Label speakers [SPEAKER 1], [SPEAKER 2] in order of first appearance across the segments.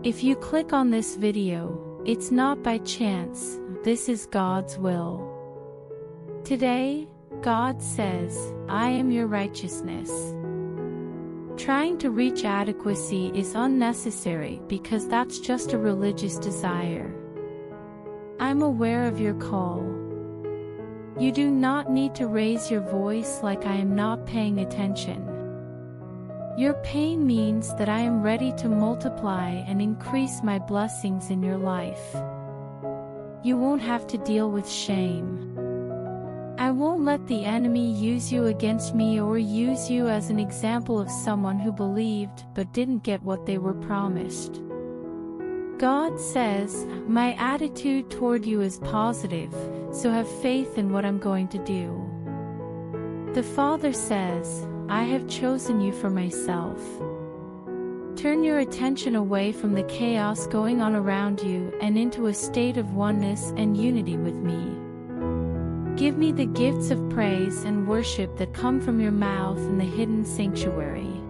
[SPEAKER 1] If you click on this video, it's not by chance, this is God's will. Today, God says, I am your righteousness. Trying to reach adequacy is unnecessary because that's just a religious desire. I'm aware of your call. You do not need to raise your voice like I am not paying attention. Your pain means that I am ready to multiply and increase my blessings in your life. You won't have to deal with shame. I won't let the enemy use you against me or use you as an example of someone who believed but didn't get what they were promised. God says, my attitude toward you is positive, so have faith in what I'm going to do. The Father says, I have chosen you for myself. Turn your attention away from the chaos going on around you and into a state of oneness and unity with me. Give me the gifts of praise and worship that come from your mouth in the hidden sanctuary.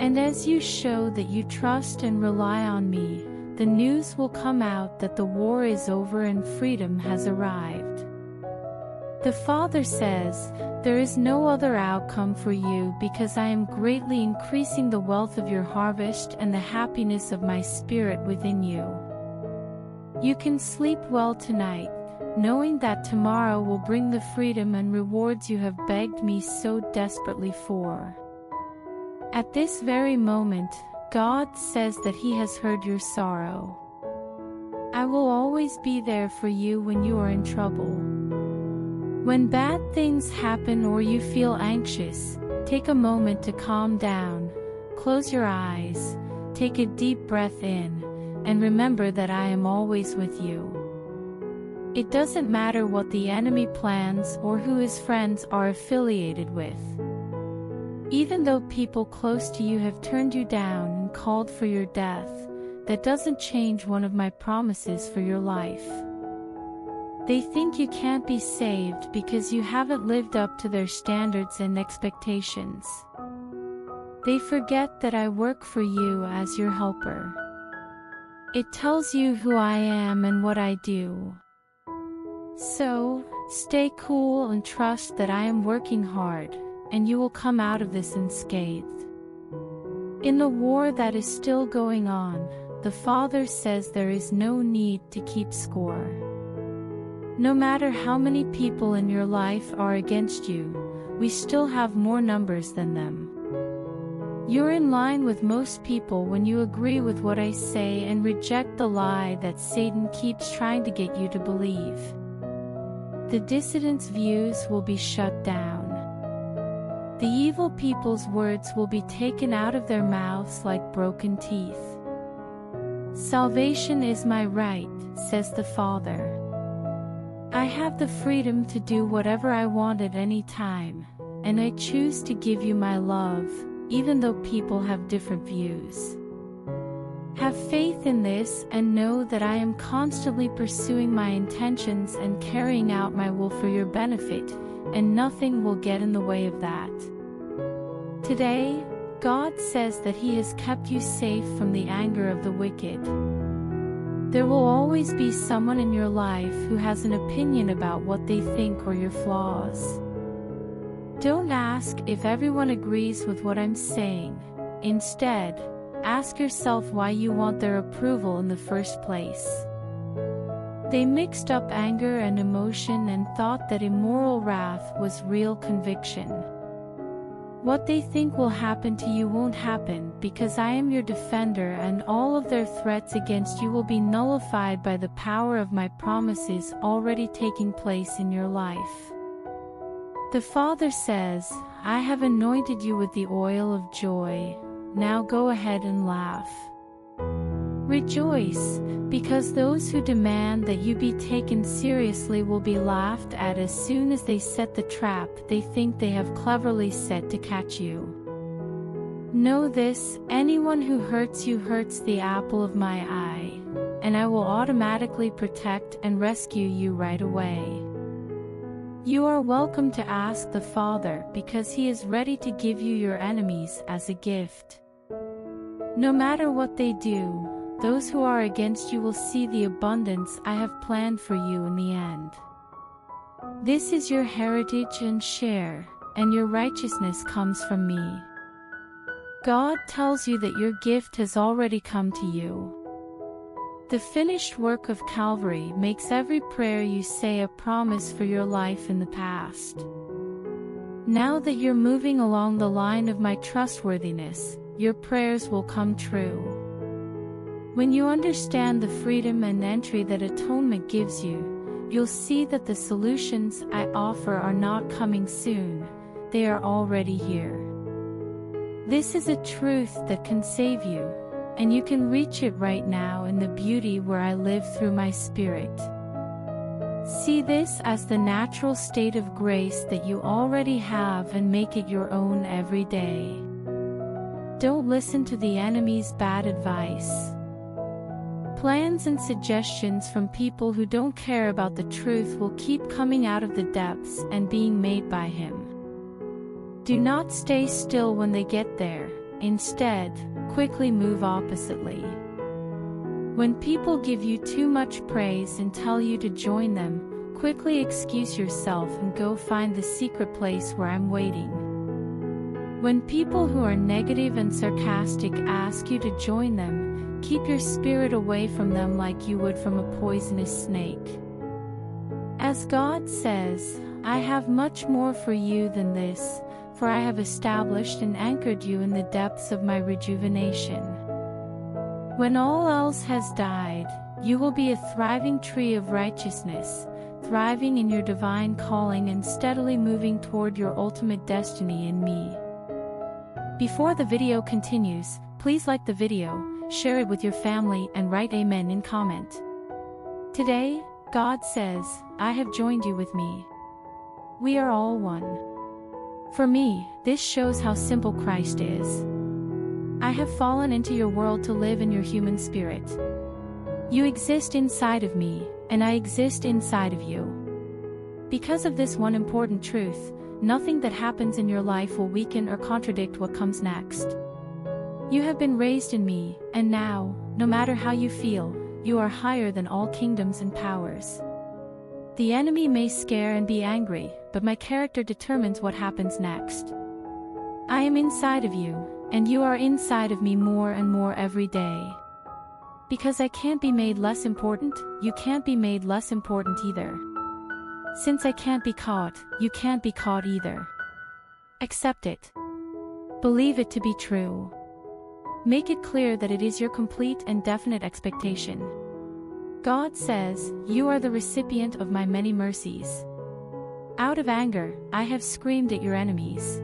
[SPEAKER 1] And as you show that you trust and rely on me, the news will come out that the war is over and freedom has arrived. The Father says, there is no other outcome for you because I am greatly increasing the wealth of your harvest and the happiness of my spirit within you. You can sleep well tonight, knowing that tomorrow will bring the freedom and rewards you have begged me so desperately for. At this very moment, God says that He has heard your sorrow. I will always be there for you when you are in trouble. When bad things happen or you feel anxious, take a moment to calm down, close your eyes, take a deep breath in, and remember that I am always with you. It doesn't matter what the enemy plans or who his friends are affiliated with. Even though people close to you have turned you down and called for your death, that doesn't change one of my promises for your life. They think you can't be saved because you haven't lived up to their standards and expectations. They forget that I work for you as your helper. It tells you who I am and what I do. So, stay cool and trust that I am working hard, and you will come out of this unscathed. In the war that is still going on, the Father says there is no need to keep score. No matter how many people in your life are against you, we still have more numbers than them. You're in line with most people when you agree with what I say and reject the lie that Satan keeps trying to get you to believe. The dissidents' views will be shut down. The evil people's words will be taken out of their mouths like broken teeth. Salvation is my right, says the Father. I have the freedom to do whatever I want at any time, and I choose to give you my love, even though people have different views. Have faith in this and know that I am constantly pursuing my intentions and carrying out my will for your benefit, and nothing will get in the way of that. Today, God says that He has kept you safe from the anger of the wicked. There will always be someone in your life who has an opinion about what they think or your flaws. Don't ask if everyone agrees with what I'm saying. Instead, ask yourself why you want their approval in the first place. They mixed up anger and emotion and thought that immoral wrath was real conviction. What they think will happen to you won't happen because I am your defender, and all of their threats against you will be nullified by the power of my promises already taking place in your life. The Father says, I have anointed you with the oil of joy. Now go ahead and laugh. Rejoice, because those who demand that you be taken seriously will be laughed at as soon as they set the trap they think they have cleverly set to catch you. Know this, anyone who hurts you hurts the apple of my eye, and I will automatically protect and rescue you right away. You are welcome to ask the Father because He is ready to give you your enemies as a gift. No matter what they do, those who are against you will see the abundance I have planned for you in the end. This is your heritage and share, and your righteousness comes from me. God tells you that your gift has already come to you. The finished work of Calvary makes every prayer you say a promise for your life in the past. Now that you're moving along the line of my trustworthiness, your prayers will come true. When you understand the freedom and entry that atonement gives you, you'll see that the solutions I offer are not coming soon, they are already here. This is a truth that can save you, and you can reach it right now in the beauty where I live through my Spirit. See this as the natural state of grace that you already have and make it your own every day. Don't listen to the enemy's bad advice. Plans and suggestions from people who don't care about the truth will keep coming out of the depths and being made by him. Do not stay still when they get there. Instead, quickly move oppositely. When people give you too much praise and tell you to join them, quickly excuse yourself and go find the secret place where I'm waiting. When people who are negative and sarcastic ask you to join them, keep your spirit away from them like you would from a poisonous snake. As God says, I have much more for you than this, for I have established and anchored you in the depths of my rejuvenation. When all else has died, you will be a thriving tree of righteousness, thriving in your divine calling and steadily moving toward your ultimate destiny in me. Before the video continues, please like the video, share it with your family and write Amen in comment. Today, God says, I have joined you with me. We are all one. For me, this shows how simple Christ is. I have fallen into your world to live in your human spirit. You exist inside of me, and I exist inside of you. Because of this one important truth, nothing that happens in your life will weaken or contradict what comes next. You have been raised in me, and now, no matter how you feel, you are higher than all kingdoms and powers. The enemy may scare and be angry, but my character determines what happens next. I am inside of you, and you are inside of me more and more every day. Because I can't be made less important, you can't be made less important either. Since I can't be caught, you can't be caught either. Accept it. Believe it to be true. Make it clear that it is your complete and definite expectation. God says, you are the recipient of my many mercies. Out of anger, I have screamed at your enemies.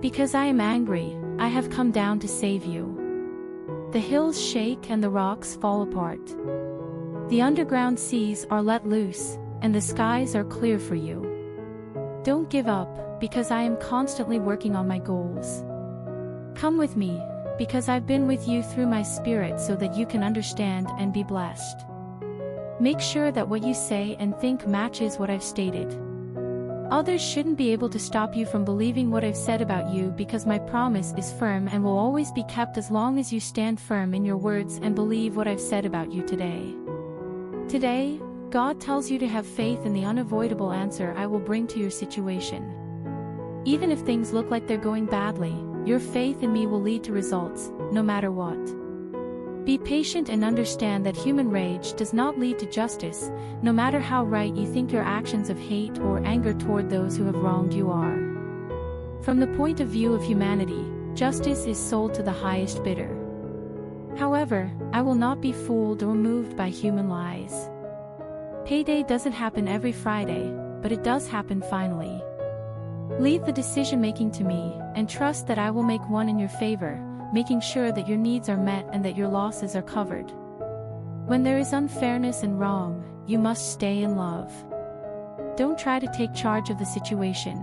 [SPEAKER 1] Because I am angry, I have come down to save you. The hills shake and the rocks fall apart. The underground seas are let loose, and the skies are clear for you. Don't give up, because I am constantly working on my goals. Come with me, because I've been with you through my Spirit so that you can understand and be blessed. Make sure that what you say and think matches what I've stated. Others shouldn't be able to stop you from believing what I've said about you because my promise is firm and will always be kept as long as you stand firm in your words and believe what I've said about you today. Today, God tells you to have faith in the unavoidable answer I will bring to your situation. Even if things look like they're going badly, your faith in me will lead to results, no matter what. Be patient and understand that human rage does not lead to justice, no matter how right you think your actions of hate or anger toward those who have wronged you are. From the point of view of humanity, justice is sold to the highest bidder. However, I will not be fooled or moved by human lies. Payday doesn't happen every Friday, but it does happen finally. Leave the decision-making to me, and trust that I will make one in your favor, making sure that your needs are met and that your losses are covered. When there is unfairness and wrong, you must stay in love. Don't try to take charge of the situation.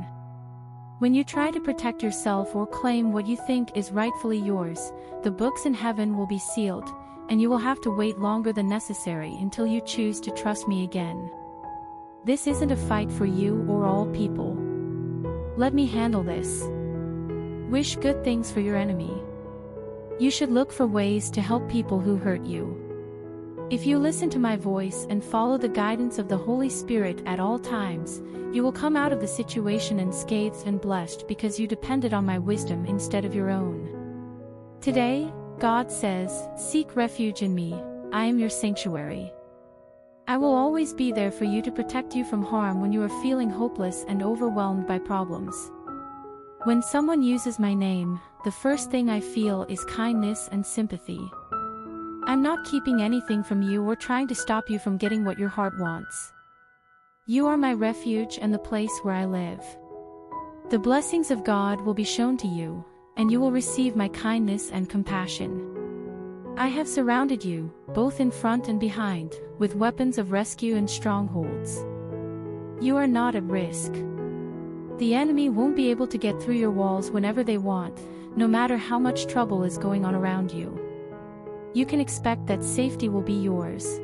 [SPEAKER 1] When you try to protect yourself or claim what you think is rightfully yours, the books in heaven will be sealed, and you will have to wait longer than necessary until you choose to trust me again. This isn't a fight for you or all people. Let me handle this. Wish good things for your enemy. You should look for ways to help people who hurt you. If you listen to my voice and follow the guidance of the Holy Spirit at all times, you will come out of the situation unscathed and blessed because you depended on my wisdom instead of your own. Today, God says, seek refuge in me, I am your sanctuary. I will always be there for you to protect you from harm when you are feeling hopeless and overwhelmed by problems. When someone uses my name, the first thing I feel is kindness and sympathy. I'm not keeping anything from you or trying to stop you from getting what your heart wants. You are my refuge and the place where I live. The blessings of God will be shown to you, and you will receive my kindness and compassion. I have surrounded you, both in front and behind, with weapons of rescue and strongholds. You are not at risk. The enemy won't be able to get through your walls whenever they want, no matter how much trouble is going on around you. You can expect that safety will be yours.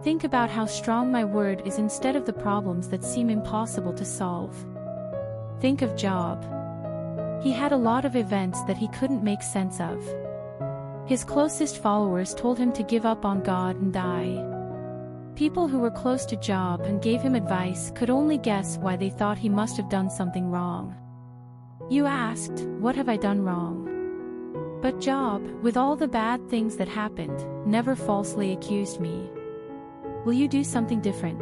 [SPEAKER 1] Think about how strong my word is instead of the problems that seem impossible to solve. Think of Job. He had a lot of events that he couldn't make sense of. His closest followers told him to give up on God and die. People who were close to Job and gave him advice could only guess why they thought he must have done something wrong. You asked, what have I done wrong? But Job, with all the bad things that happened, never falsely accused me. Will you do something different?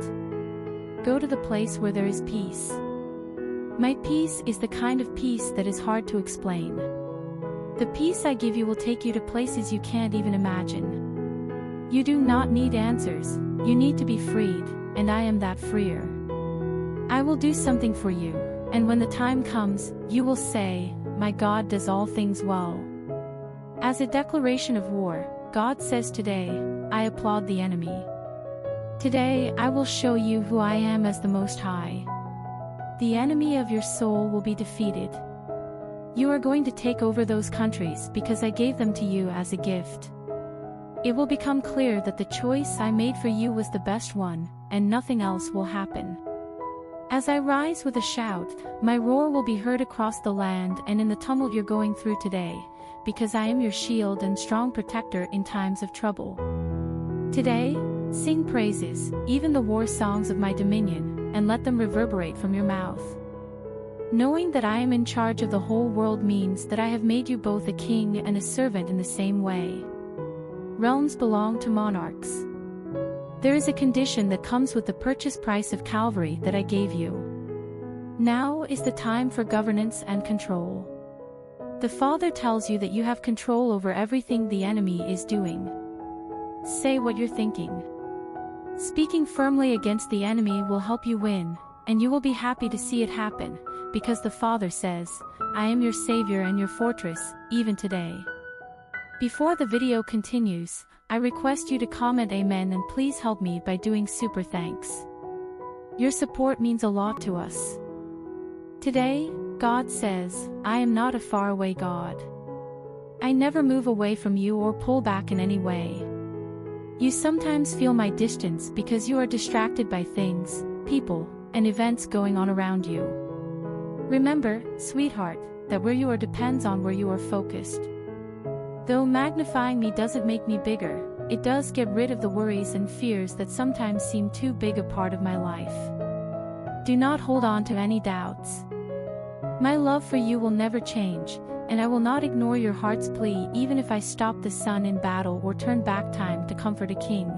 [SPEAKER 1] Go to the place where there is peace. My peace is the kind of peace that is hard to explain. The peace I give you will take you to places you can't even imagine. You do not need answers, you need to be freed, and I am that freer. I will do something for you, and when the time comes, you will say, my God does all things well. As a declaration of war, God says today, I applaud the enemy. Today I will show you who I am as the Most High. The enemy of your soul will be defeated. You are going to take over those countries because I gave them to you as a gift. It will become clear that the choice I made for you was the best one, and nothing else will happen. As I rise with a shout, my roar will be heard across the land and in the tumult you're going through today, because I am your shield and strong protector in times of trouble. Today, sing praises, even the war songs of my dominion, and let them reverberate from your mouth. Knowing that I am in charge of the whole world means that I have made you both a king and a servant in the same way. Realms belong to monarchs. There is a condition that comes with the purchase price of Calvary that I gave you. Now is the time for governance and control. The Father tells you that you have control over everything the enemy is doing. Say what you're thinking. Speaking firmly against the enemy will help you win, and you will be happy to see it happen, because the Father says, I am your Savior and your fortress, even today. Before the video continues, I request you to comment Amen and please help me by doing super thanks. Your support means a lot to us. Today, God says, I am not a faraway God. I never move away from you or pull back in any way. You sometimes feel my distance because you are distracted by things, people, and events going on around you. Remember, sweetheart, that where you are depends on where you are focused. Though magnifying me doesn't make me bigger, it does get rid of the worries and fears that sometimes seem too big a part of my life. Do not hold on to any doubts. My love for you will never change, and I will not ignore your heart's plea even if I stop the sun in battle or turn back time to comfort a king.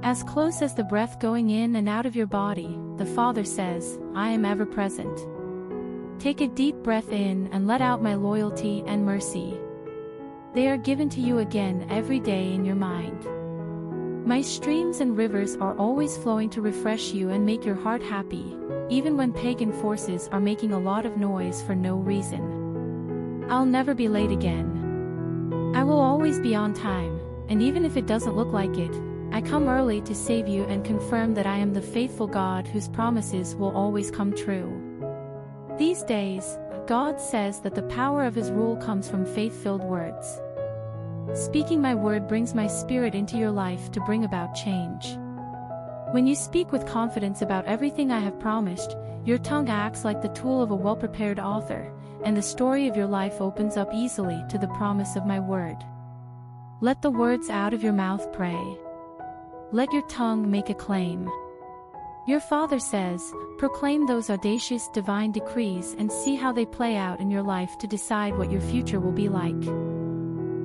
[SPEAKER 1] As close as the breath going in and out of your body, the Father says, I am ever present. Take a deep breath in and let out my loyalty and mercy. They are given to you again every day in your mind. My streams and rivers are always flowing to refresh you and make your heart happy, even when pagan forces are making a lot of noise for no reason. I'll never be late again. I will always be on time, and even if it doesn't look like it, I come early to save you and confirm that I am the faithful God whose promises will always come true. These days, God says that the power of His rule comes from faith-filled words. Speaking my word brings my spirit into your life to bring about change. When you speak with confidence about everything I have promised, your tongue acts like the tool of a well-prepared author, and the story of your life opens up easily to the promise of my word. Let the words out of your mouth pray. Let your tongue make a claim. Your Father says, proclaim those audacious divine decrees and see how they play out in your life to decide what your future will be like.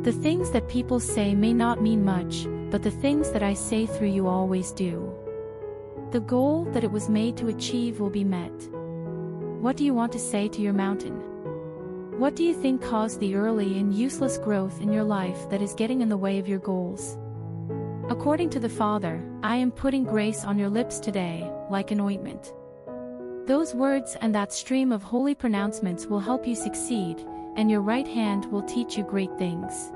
[SPEAKER 1] The things that people say may not mean much, but the things that I say through you always do. The goal that it was made to achieve will be met. What do you want to say to your mountain? What do you think caused the early and useless growth in your life that is getting in the way of your goals? According to the Father, I am putting grace on your lips today, like an ointment. Those words and that stream of holy pronouncements will help you succeed, and your right hand will teach you great things.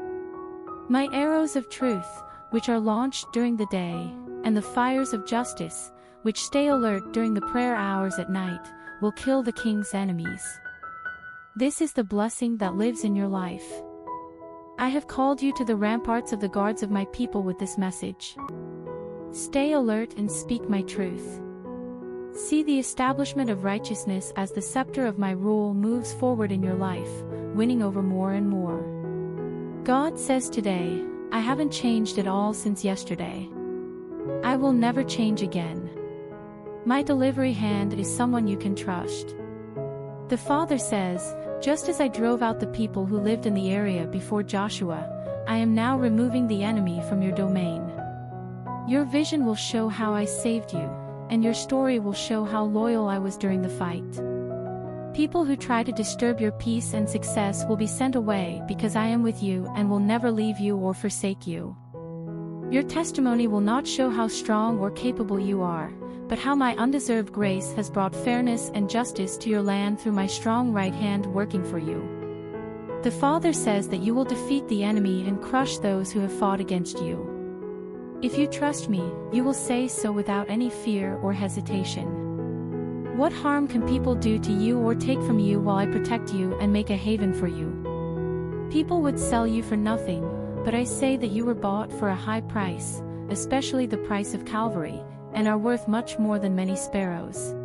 [SPEAKER 1] My arrows of truth, which are launched during the day, and the fires of justice, which stay alert during the prayer hours at night, will kill the king's enemies. This is the blessing that lives in your life. I have called you to the ramparts of the guards of my people with this message. Stay alert and speak my truth. See the establishment of righteousness as the scepter of my rule moves forward in your life, winning over more and more. God says today, I haven't changed at all since yesterday. I will never change again. My delivery hand is someone you can trust. The Father says, just as I drove out the people who lived in the area before Joshua, I am now removing the enemy from your domain. Your vision will show how I saved you, and your story will show how loyal I was during the fight. People who try to disturb your peace and success will be sent away because I am with you and will never leave you or forsake you. Your testimony will not show how strong or capable you are, but how my undeserved grace has brought fairness and justice to your land through my strong right hand working for you. The Father says that you will defeat the enemy and crush those who have fought against you. If you trust me, you will say so without any fear or hesitation. What harm can people do to you or take from you while I protect you and make a haven for you? People would sell you for nothing, but I say that you were bought for a high price, especially the price of Calvary, and are worth much more than many sparrows.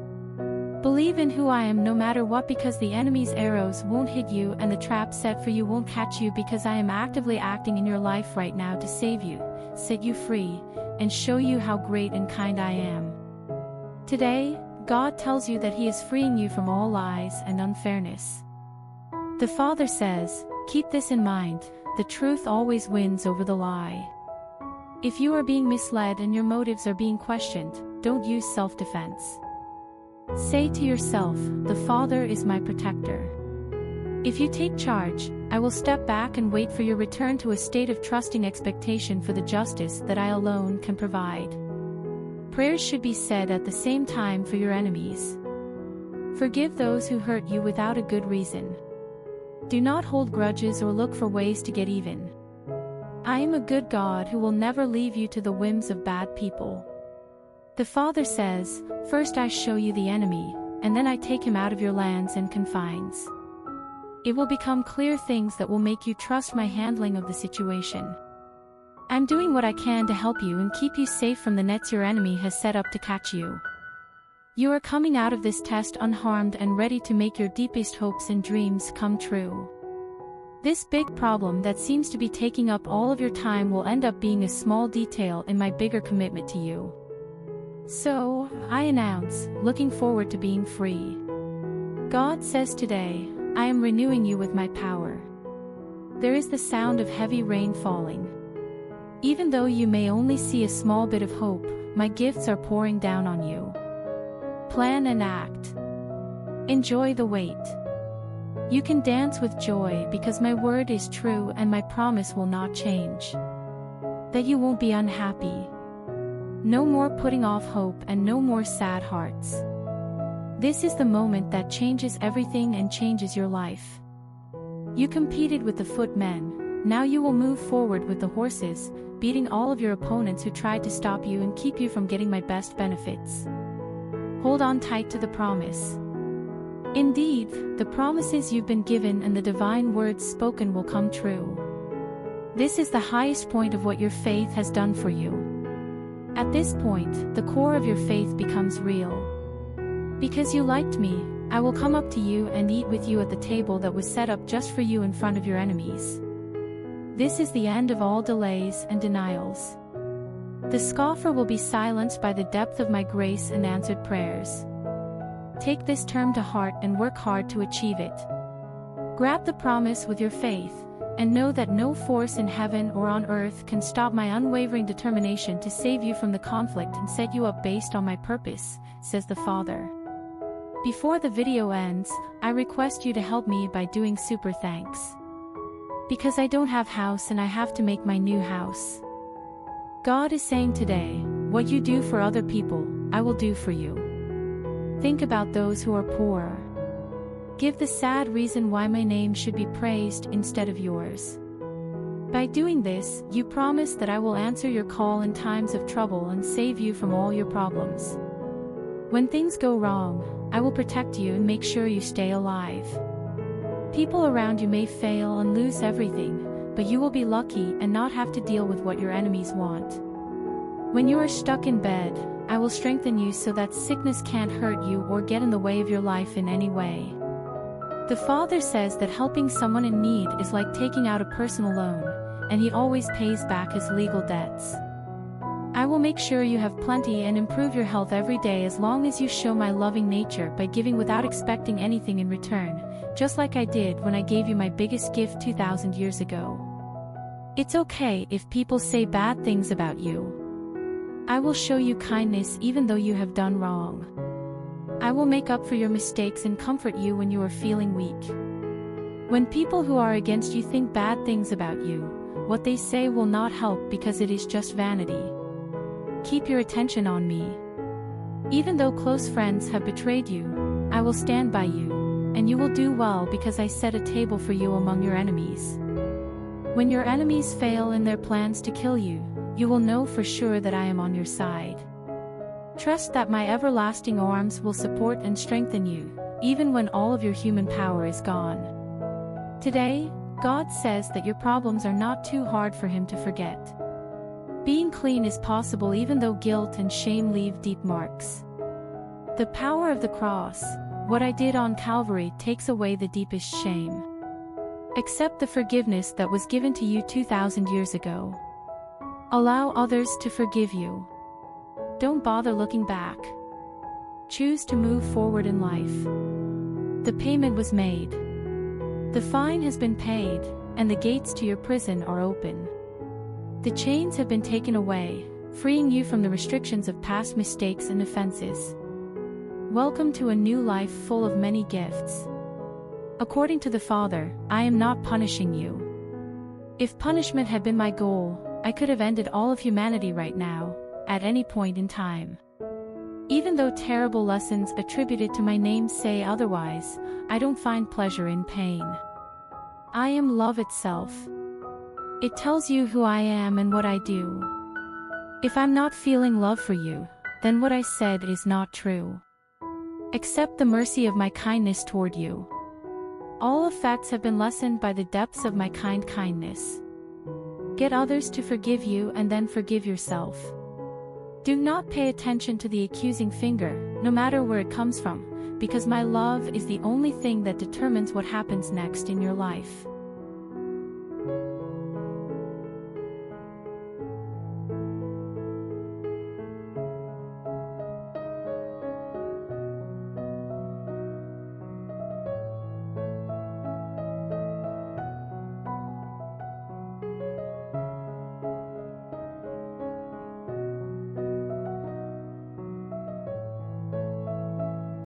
[SPEAKER 1] Believe in who I am no matter what, because the enemy's arrows won't hit you and the trap set for you won't catch you, because I am actively acting in your life right now to save you, set you free, and show you how great and kind I am. Today, God tells you that He is freeing you from all lies and unfairness. The Father says, keep this in mind, the truth always wins over the lie. If you are being misled and your motives are being questioned, don't use self-defense. Say to yourself, the Father is my protector. If you take charge, I will step back and wait for your return to a state of trusting expectation for the justice that I alone can provide. Prayers should be said at the same time for your enemies. Forgive those who hurt you without a good reason. Do not hold grudges or look for ways to get even. I am a good God who will never leave you to the whims of bad people. The Father says, first I show you the enemy, and then I take him out of your lands and confines. It will become clear things that will make you trust my handling of the situation. I'm doing what I can to help you and keep you safe from the nets your enemy has set up to catch you. You are coming out of this test unharmed and ready to make your deepest hopes and dreams come true. This big problem that seems to be taking up all of your time will end up being a small detail in my bigger commitment to you. So, I announce, looking forward to being free. God says today, I am renewing you with my power. There is the sound of heavy rain falling. Even though you may only see a small bit of hope, my gifts are pouring down on you. Plan and act. Enjoy the wait. You can dance with joy because my word is true and my promise will not change. That you won't be unhappy. No more putting off hope and no more sad hearts. This is the moment that changes everything and changes your life. You competed with the footmen, now you will move forward with the horses, beating all of your opponents who tried to stop you and keep you from getting my best benefits. Hold on tight to the promise. Indeed, the promises you've been given and the divine words spoken will come true. This is the highest point of what your faith has done for you. At this point, the core of your faith becomes real. Because you liked me, I will come up to you and eat with you at the table that was set up just for you in front of your enemies. This is the end of all delays and denials. The scoffer will be silenced by the depth of my grace and answered prayers. Take this term to heart and work hard to achieve it. Grab the promise with your faith, and know that no force in heaven or on earth can stop my unwavering determination to save you from the conflict and set you up based on my purpose, says the Father. Before the video ends, I request you to help me by doing super thanks. Because I don't have house and I have to make my new house. God is saying today, what you do for other people, I will do for you. Think about those who are poor. Give the sad reason why my name should be praised instead of yours. By doing this, you promise that I will answer your call in times of trouble and save you from all your problems. When things go wrong, I will protect you and make sure you stay alive. People around you may fail and lose everything, but you will be lucky and not have to deal with what your enemies want. When you are stuck in bed, I will strengthen you so that sickness can't hurt you or get in the way of your life in any way. The Father says that helping someone in need is like taking out a personal loan, and He always pays back His legal debts. I will make sure you have plenty and improve your health every day as long as you show my loving nature by giving without expecting anything in return, just like I did when I gave you my biggest gift 2,000 years ago. It's okay if people say bad things about you. I will show you kindness even though you have done wrong. I will make up for your mistakes and comfort you when you are feeling weak. When people who are against you think bad things about you, what they say will not help because it is just vanity. Keep your attention on me. Even though close friends have betrayed you, I will stand by you, and you will do well because I set a table for you among your enemies. When your enemies fail in their plans to kill you, you will know for sure that I am on your side. Trust that my everlasting arms will support and strengthen you, even when all of your human power is gone. Today, God says that your problems are not too hard for Him to forget. Being clean is possible even though guilt and shame leave deep marks. The power of the cross, what I did on Calvary, takes away the deepest shame. Accept the forgiveness that was given to you 2,000 years ago. Allow others to forgive you. Don't bother looking back. Choose to move forward in life. The payment was made. The fine has been paid, and the gates to your prison are open. The chains have been taken away, freeing you from the restrictions of past mistakes and offenses. Welcome to a new life full of many gifts. According to the Father, I am not punishing you. If punishment had been my goal, I could have ended all of humanity right now, at any point in time. Even though terrible lessons attributed to my name say otherwise, I don't find pleasure in pain. I am love itself. It tells you who I am and what I do. If I'm not feeling love for you, then what I said is not true. Accept the mercy of my kindness toward you. All effects have been lessened by the depths of my kindness. Get others to forgive you and then forgive yourself. Do not pay attention to the accusing finger, no matter where it comes from, because my love is the only thing that determines what happens next in your life.